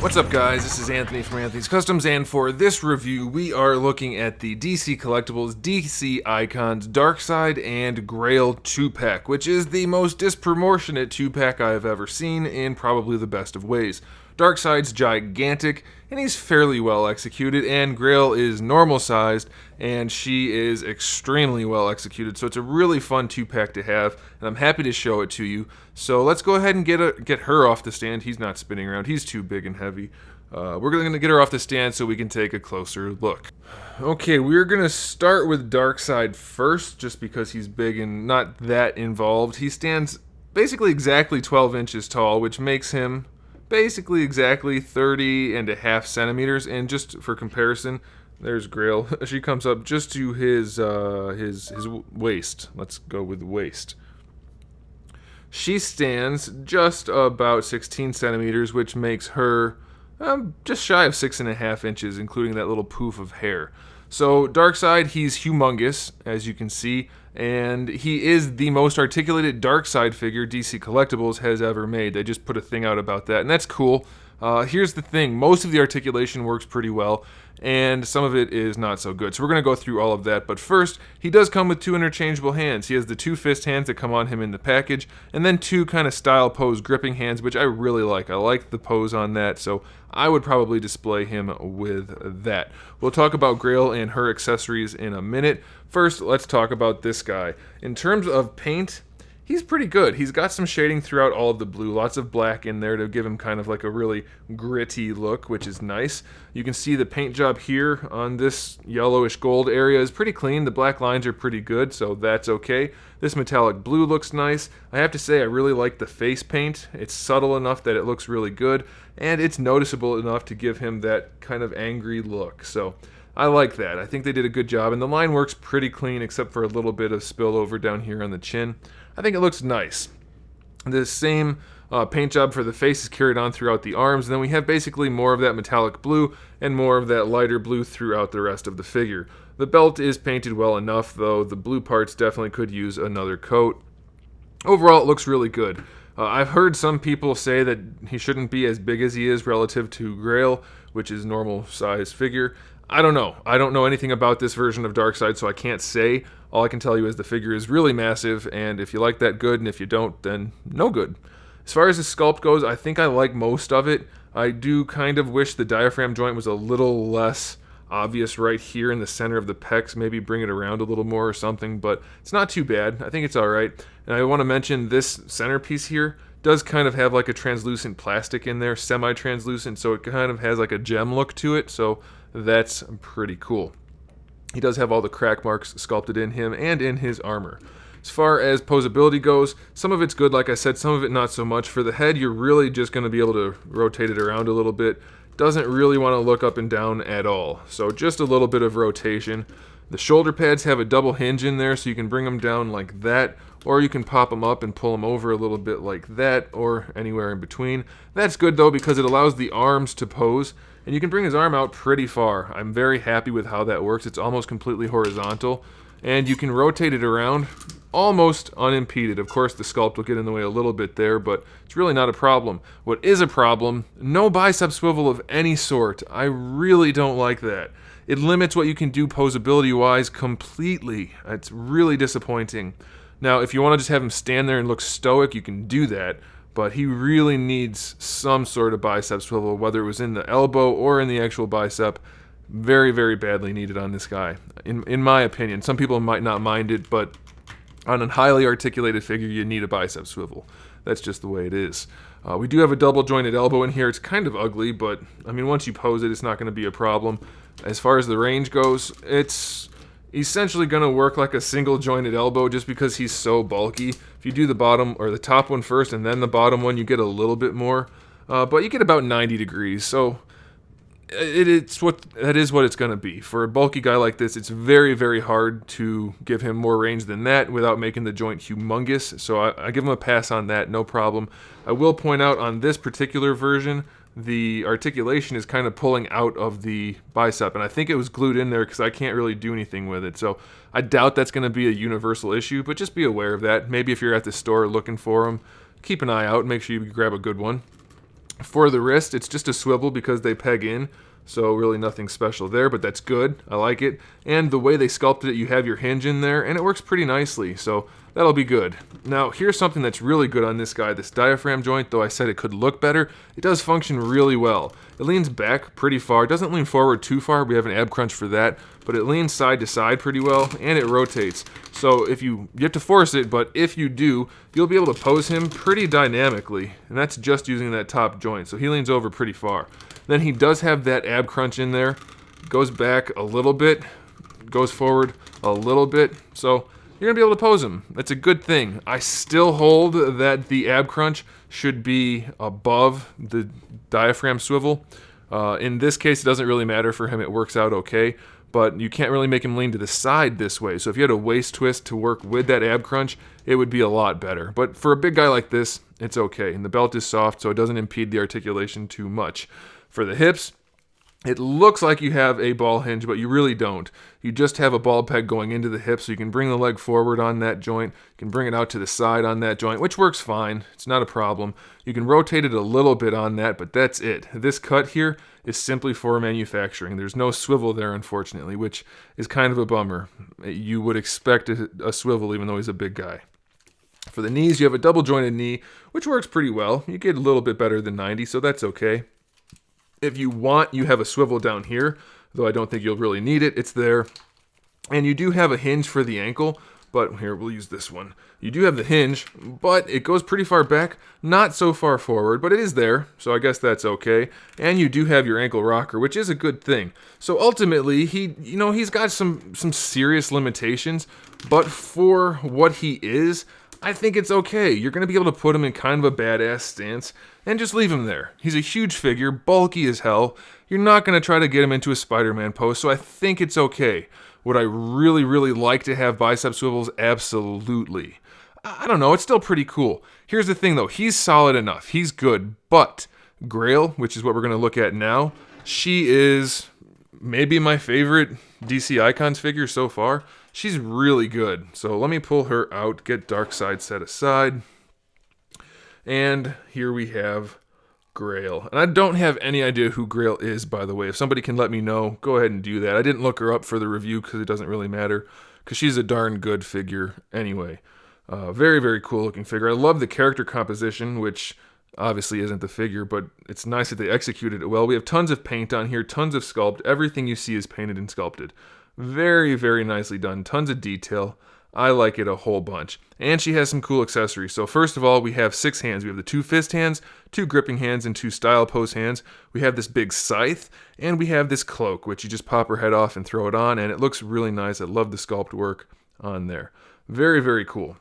What's up, guys? This is Anthony from Anthony's Customs, and for this review, we are looking at the DC Collectibles, DC Icons, Darkseid, and Grail 2-pack, which is the most disproportionate 2-pack I have ever seen in probably the best of ways. Darkseid's gigantic, and he's fairly well executed, and Grail is normal sized, and she is extremely well executed, so it's a really fun 2-pack to have, and I'm happy to show it to you. So let's go ahead and get her off the stand. He's not spinning around, he's too big and heavy. We're going to get her off the stand so we can take a closer look. Okay, we're going to start with Darkseid first, just because he's big and not that involved. He stands basically exactly 12 inches tall, which makes him basically exactly 30.5 centimeters, and just for comparison, there's Grail. She comes up just to his waist. Let's go with waist. She stands just about 16 centimeters, which makes her just shy of 6.5 inches, including that little poof of hair. So Darkseid, he's humongous, as you can see, and he is the most articulated Darkseid figure DC Collectibles has ever made. They just put a thing out about that, and that's cool. Here's the thing, most of the articulation works pretty well, and some of it is not so good. So we're going to go through all of that, but first, he does come with two interchangeable hands. He has the two fist hands that come on him in the package, and then two kind of style pose gripping hands, which I really like. I like the pose on that, so I would probably display him with that. We'll talk about Grail and her accessories in a minute. First, let's talk about this guy. In terms of paint, he's pretty good. He's got some shading throughout all of the blue, lots of black in there to give him kind of like a really gritty look, which is nice. You can see the paint job here on this yellowish gold area is pretty clean. The black lines are pretty good, so that's okay. This metallic blue looks nice. I have to say I really like the face paint. It's subtle enough that it looks really good, and it's noticeable enough to give him that kind of angry look. So I like that. I think they did a good job, and the line works pretty clean except for a little bit of spillover down here on the chin. I think it looks nice. The same paint job for the face is carried on throughout the arms, and then we have basically more of that metallic blue and more of that lighter blue throughout the rest of the figure. The belt is painted well enough, though the blue parts definitely could use another coat. Overall, it looks really good. I've heard some people say that he shouldn't be as big as he is relative to Grail, which is normal size figure. I don't know. I don't know anything about this version of Darkseid, so I can't say. All I can tell you is the figure is really massive, and if you like that, good, and if you don't, then no good. As far as the sculpt goes, I think I like most of it. I do kind of wish the diaphragm joint was a little less obvious right here in the center of the pecs, maybe bring it around a little more or something, but it's not too bad. I think it's alright. And I want to mention this centerpiece here does kind of have like a translucent plastic in there, semi-translucent, so it kind of has like a gem look to it, so that's pretty cool. He does have all the crack marks sculpted in him and in his armor. As far as poseability goes, some of it's good, like I said, some of it not so much. For the head, you're really just going to be able to rotate it around a little bit. Doesn't really want to look up and down at all, so just a little bit of rotation. The shoulder pads have a double hinge in there, so you can bring them down like that, or you can pop them up and pull them over a little bit like that, or anywhere in between. That's good though, because it allows the arms to pose, and you can bring his arm out pretty far. I'm very happy with how that works. It's almost completely horizontal, and you can rotate it around almost unimpeded. Of course, the sculpt will get in the way a little bit there, but it's really not a problem. What is a problem, no bicep swivel of any sort. I really don't like that. It limits what you can do poseability-wise completely. It's really disappointing. Now, if you want to just have him stand there and look stoic, you can do that, but he really needs some sort of bicep swivel, whether it was in the elbow or in the actual bicep. Very, very badly needed on this guy, in my opinion. Some people might not mind it, but on a highly articulated figure, you need a bicep swivel. That's just the way it is. We do have a double jointed elbow in here. It's kind of ugly, but I mean, once you pose it, it's not going to be a problem. As far as the range goes, it's essentially going to work like a single jointed elbow just because he's so bulky. If you do the bottom or the top one first and then the bottom one, you get a little bit more, but you get about 90 degrees. So that is what it's going to be. For a bulky guy like this, it's very, very hard to give him more range than that without making the joint humongous. So I give him a pass on that, no problem. I will point out on this particular version, the articulation is kind of pulling out of the bicep, and I think it was glued in there because I can't really do anything with it. So I doubt that's going to be a universal issue, but just be aware of that. Maybe if you're at the store looking for them, keep an eye out, make sure you grab a good one. For the wrist, it's just a swivel because they peg in, so really nothing special there, but that's good. I like it. And the way they sculpted it, you have your hinge in there, and it works pretty nicely, so that'll be good. Now, here's something that's really good on this guy, this diaphragm joint. Though I said it could look better, it does function really well. It leans back pretty far. It doesn't lean forward too far. We have an ab crunch for that, but it leans side to side pretty well, and it rotates. So if you have to force it, but if you do, you'll be able to pose him pretty dynamically, and that's just using that top joint. So he leans over pretty far. Then he does have that ab crunch in there. Goes back a little bit, goes forward a little bit. So you're gonna be able to pose him. That's a good thing. I still hold that the ab crunch should be above the diaphragm swivel. In this case, it doesn't really matter for him. It works out okay, but you can't really make him lean to the side this way. So if you had a waist twist to work with that ab crunch, it would be a lot better. But for a big guy like this, it's okay. And the belt is soft, so it doesn't impede the articulation too much. For the hips, it looks like you have a ball hinge, but you really don't. You just have a ball peg going into the hip, so you can bring the leg forward on that joint. You can bring it out to the side on that joint, which works fine. It's not a problem. You can rotate it a little bit on that, but that's it. This cut here is simply for manufacturing. There's no swivel there, unfortunately, which is kind of a bummer. You would expect a swivel, even though he's a big guy. For the knees, you have a double jointed knee, which works pretty well. You get a little bit better than 90, so that's okay. If you want, you have a swivel down here, though I don't think you'll really need it. It's there. And you do have a hinge for the ankle, but here, we'll use this one. You do have the hinge, but it goes pretty far back, not so far forward, but it is there, so I guess that's okay. And you do have your ankle rocker, which is a good thing. So ultimately, he's got some serious limitations, but for what he is, I think it's okay. You're going to be able to put him in kind of a badass stance and just leave him there. He's a huge figure, bulky as hell. You're not going to try to get him into a Spider-Man pose, so I think it's okay. Would I really, really like to have bicep swivels? Absolutely. I don't know, it's still pretty cool. Here's the thing though, he's solid enough. He's good, but Grail, which is what we're going to look at now, she is maybe my favorite DC Icons figure so far. She's really good. So let me pull her out, get Darkseid set aside. And here we have Grail. And I don't have any idea who Grail is, by the way. If somebody can let me know, go ahead and do that. I didn't look her up for the review because it doesn't really matter, because she's a darn good figure anyway. Very, very cool looking figure. I love the character composition, which obviously isn't the figure, but it's nice that they executed it well. We have tons of paint on here, tons of sculpt. Everything you see is painted and sculpted. Very, very nicely done. Tons of detail. I like it a whole bunch. And she has some cool accessories. So first of all, we have 6 hands. We have the 2 fist hands, 2 gripping hands, and 2 style pose hands. We have this big scythe, and we have this cloak, which you just pop her head off and throw it on, and it looks really nice. I love the sculpt work on there. Very, very cool.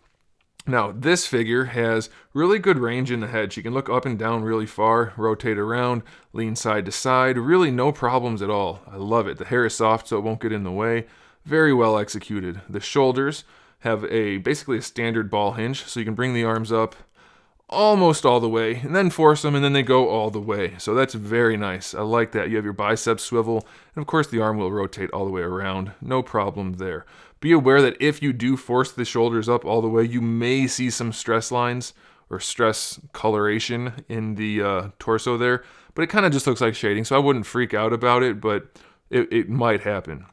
Now, this figure has really good range in the head. She can look up and down really far, rotate around, lean side to side. Really no problems at all. I love it. The hair is soft, so it won't get in the way. Very well executed. The shoulders have basically a standard ball hinge, so you can bring the arms up almost all the way, and then force them, and then they go all the way. So that's very nice. I like that. You have your biceps swivel, and of course the arm will rotate all the way around. No problem there. Be aware that if you do force the shoulders up all the way, you may see some stress lines or stress coloration in the torso there, but it kind of just looks like shading, so I wouldn't freak out about it, but it might happen.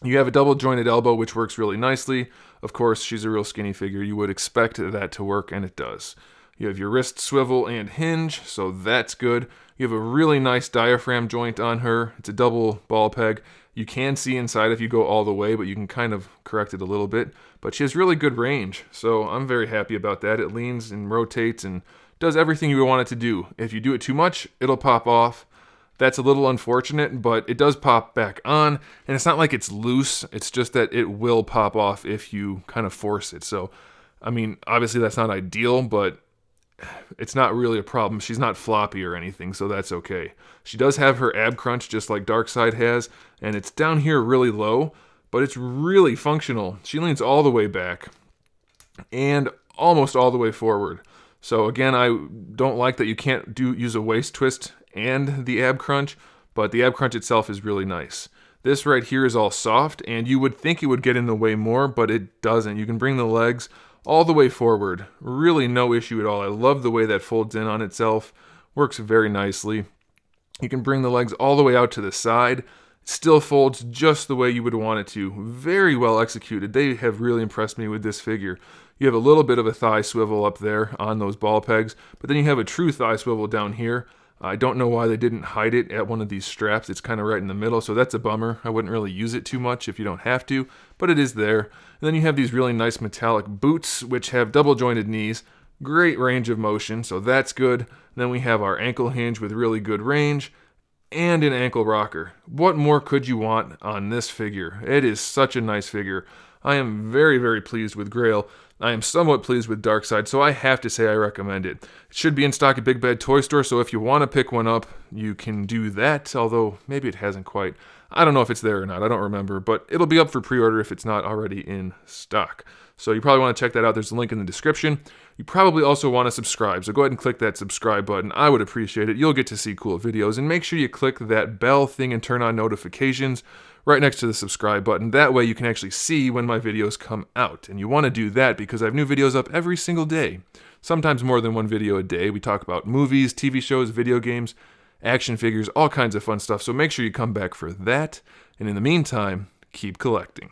You have a double jointed elbow, which works really nicely. Of course, she's a real skinny figure. You would expect that to work, and it does. You have your wrist swivel and hinge, so that's good. You have a really nice diaphragm joint on her. It's a double ball peg. You can see inside if you go all the way, but you can kind of correct it a little bit. But she has really good range, so I'm very happy about that. It leans and rotates and does everything you want it to do. If you do it too much, it'll pop off. That's a little unfortunate, but it does pop back on, and it's not like it's loose. It's just that it will pop off if you kind of force it. So, I mean, obviously that's not ideal, but it's not really a problem. She's not floppy or anything, so that's okay. She does have her ab crunch just like Darkseid has, and it's down here really low, but it's really functional. She leans all the way back and almost all the way forward. So again, I don't like that you can't use a waist twist and the ab crunch, but the ab crunch itself is really nice. This right here is all soft, and you would think it would get in the way more, but it doesn't. You can bring the legs all the way forward. Really no issue at all. I love the way that folds in on itself. Works very nicely. You can bring the legs all the way out to the side. Still folds just the way you would want it to. Very well executed. They have really impressed me with this figure. You have a little bit of a thigh swivel up there on those ball pegs, but then you have a true thigh swivel down here. I don't know why they didn't hide it at one of these straps. It's kind of right in the middle, so that's a bummer. I wouldn't really use it too much if you don't have to, but it is there. And then you have these really nice metallic boots, which have double jointed knees. Great range of motion, so that's good. And then we have our ankle hinge with really good range, and an ankle rocker. What more could you want on this figure? It is such a nice figure. I am very, very pleased with Grail. I am somewhat pleased with Darkseid, so I have to say I recommend it. It should be in stock at Big Bad Toy Store, so if you want to pick one up, you can do that, although maybe it hasn't quite. I don't know if it's there or not, I don't remember, but it'll be up for pre-order if it's not already in stock. So you probably want to check that out. There's a link in the description. You probably also want to subscribe, so go ahead and click that subscribe button. I would appreciate it. You'll get to see cool videos, and make sure you click that bell thing and turn on notifications right next to the subscribe button. That way you can actually see when my videos come out. And you want to do that because I have new videos up every single day. Sometimes more than one video a day. We talk about movies, TV shows, video games, action figures, all kinds of fun stuff. So make sure you come back for that. And in the meantime, keep collecting.